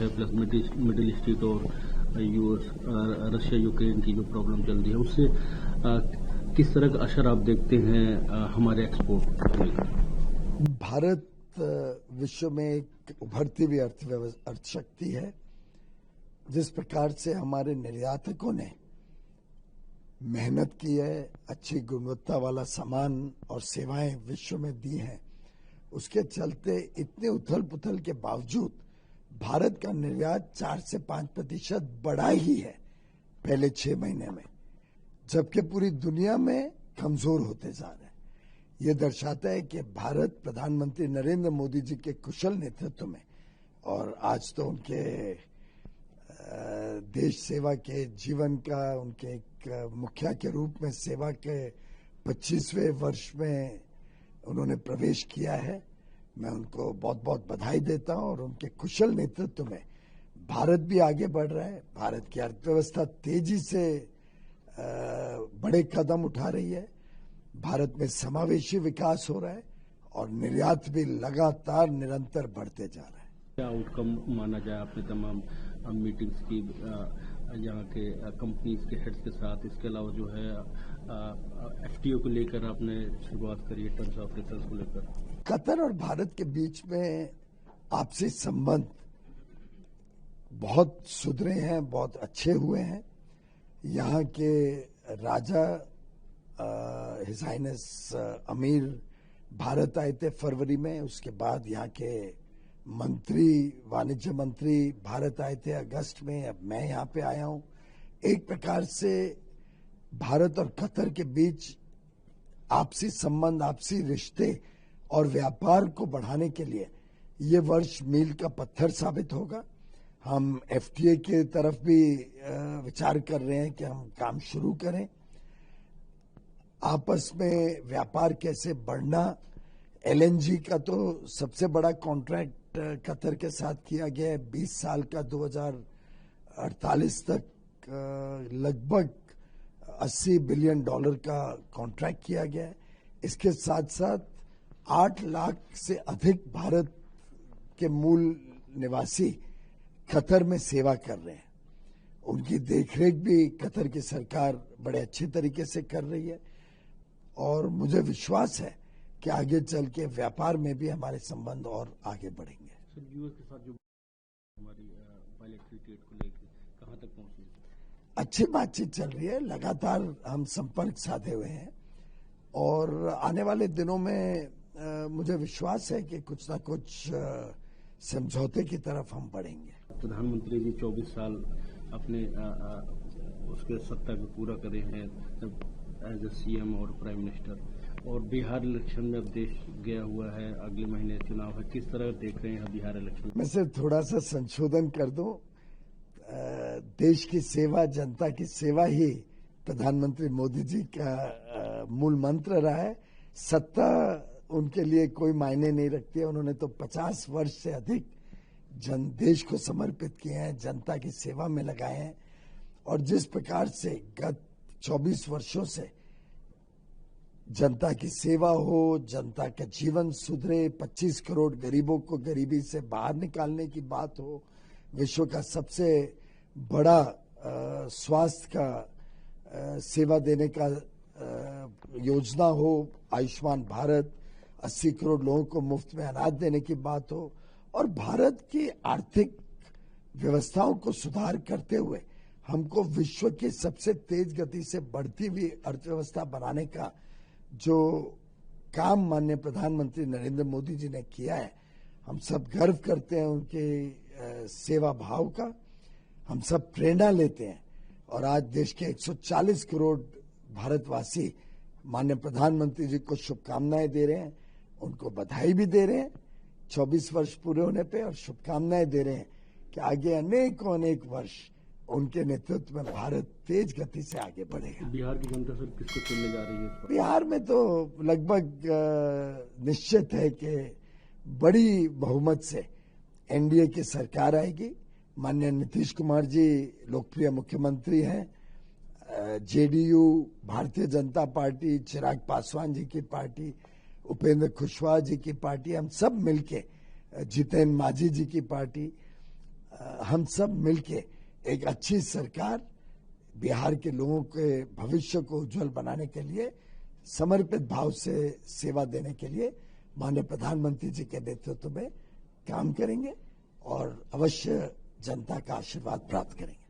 है, plus middle east और US Russia Ukraine की जो प्रॉब्लम चल रही है, उससे किस तरह का असर आप देखते हैं हमारे एक्सपोर्ट को लेकर? भारत विश्व में एक उभरती हुई अर्थशक्ति है। जिस प्रकार से हमारे निर्यातकों ने मेहनत की है, अच्छी गुणवत्ता वाला सामान और सेवाएं विश्व में दी हैं, उसके चलते इतने उथल पुथल के बावजूद भारत का निर्यात 4 से 5% बढ़ा ही है पहले 6 महीने में, जबकि पूरी दुनिया में कमजोर होते जा रहे हैं। ये दर्शाता है कि भारत प्रधानमंत्री नरेंद्र मोदी जी के कुशल नेतृत्व में, और आज तो उनके देश सेवा के जीवन का, उनके एक मुखिया के रूप में सेवा के 25वें वर्ष में उन्होंने प्रवेश किया है। मैं उनको बहुत बहुत बधाई देता हूं और उनके कुशल नेतृत्व में भारत भी आगे बढ़ रहा है। भारत की अर्थव्यवस्था तेजी से बड़े कदम उठा रही है। भारत में समावेशी विकास हो रहा है और निर्यात भी लगातार निरंतर बढ़ते जा रहा है। क्या आउटकम माना जाए आपने तमाम मीटिंग्स की यहाँ के कंपनीज के हेड्स के साथ? इसके अलावा जो है एफटीओ को लेकर आपने शुरुआत करी है, टर्म्स ऑफ रेफरेंस को लेकर। कतर और भारत के बीच में आपसी संबंध बहुत सुधरे हैं, बहुत अच्छे हुए हैं। यहाँ के राजा हिज हाइनेस अमीर भारत आए थे फरवरी में। उसके बाद यहाँ के मंत्री, वाणिज्य मंत्री भारत आए थे अगस्त में। अब मैं यहाँ पे आया हूँ। एक प्रकार से भारत और कतर के बीच आपसी संबंध, आपसी रिश्ते और व्यापार को बढ़ाने के लिए ये वर्ष मील का पत्थर साबित होगा। हम एफटीए की तरफ भी विचार कर रहे हैं कि हम काम शुरू करें। आपस में व्यापार कैसे बढ़ना, एलएनजी का तो सबसे बड़ा कॉन्ट्रैक्ट कतर के साथ किया गया है। 20 साल का 2048 तक लगभग $80 बिलियन का कॉन्ट्रैक्ट किया गया है। इसके साथ साथ 8 लाख से अधिक भारत के मूल निवासी कतर में सेवा कर रहे हैं। उनकी देखरेख भी कतर की सरकार बड़े अच्छे तरीके से कर रही है और मुझे विश्वास है कि आगे चल के व्यापार में भी हमारे संबंध और आगे बढ़ेंगे। सर, यूएस के साथ जो हमारी बायलैटरल ट्रेड को लेकर कहां तक पहुंची? अच्छी बातचीत चल रही है। लगातार हम संपर्क साधे हुए हैं और आने वाले दिनों में मुझे विश्वास है कि कुछ ना कुछ समझौते की तरफ हम बढ़ेंगे। प्रधानमंत्री जी 24 साल अपने उसके सत्ता को पूरा करे हैं एज ए सीएम और प्राइम मिनिस्टर, और बिहार इलेक्शन में अब देश गया हुआ है, अगले महीने चुनाव है। किस तरह देख रहे हैं बिहार इलेक्शन? मैं सिर्फ थोड़ा सा संशोधन कर दूं। देश की सेवा, जनता की सेवा ही प्रधानमंत्री मोदी जी का मूल मंत्र रहा है। सत्ता उनके लिए कोई मायने नहीं रखती है। उन्होंने तो 50 वर्ष से अधिक देश को समर्पित किए हैं, जनता की सेवा में लगाए हैं। और जिस प्रकार से गत 24 वर्षों से जनता की सेवा हो, जनता का जीवन सुधरे, 25 करोड़ गरीबों को गरीबी से बाहर निकालने की बात हो, विश्व का सबसे बड़ा स्वास्थ्य का सेवा देने का योजना हो, आयुष्मान भारत, 80 करोड़ लोगों को मुफ्त में अनाज देने की बात हो, और भारत की आर्थिक व्यवस्थाओं को सुधार करते हुए हमको विश्व की सबसे तेज गति से बढ़ती हुई अर्थव्यवस्था बनाने का जो काम माननीय प्रधानमंत्री नरेंद्र मोदी जी ने किया है, हम सब गर्व करते हैं उनके सेवा भाव का। हम सब प्रेरणा लेते हैं और आज देश के 140 करोड़ भारतवासी माननीय प्रधानमंत्री जी को शुभकामनाएं दे रहे हैं, उनको बधाई भी दे रहे हैं 24 वर्ष पूरे होने पे, और शुभकामनाएं दे रहे हैं कि आगे अनेकों अनेक वर्ष उनके नेतृत्व में भारत तेज गति से आगे बढ़ेगा। बिहार की जनता सर किसको चुनने जा रही है? बिहार में तो लगभग निश्चित है कि बड़ी बहुमत से एनडीए की सरकार आएगी। माननीय नीतीश कुमार जी लोकप्रिय मुख्यमंत्री हैं। जेडीयू, भारतीय जनता पार्टी, चिराग पासवान जी की पार्टी, उपेंद्र कुशवाहा जी की पार्टी, हम सब मिलके, जितेन मांझी जी की पार्टी, हम सब मिलके एक अच्छी सरकार बिहार के लोगों के भविष्य को उज्जवल बनाने के लिए समर्पित भाव से सेवा देने के लिए माननीय प्रधानमंत्री जी के नेतृत्व में काम करेंगे और अवश्य जनता का आशीर्वाद प्राप्त करेंगे।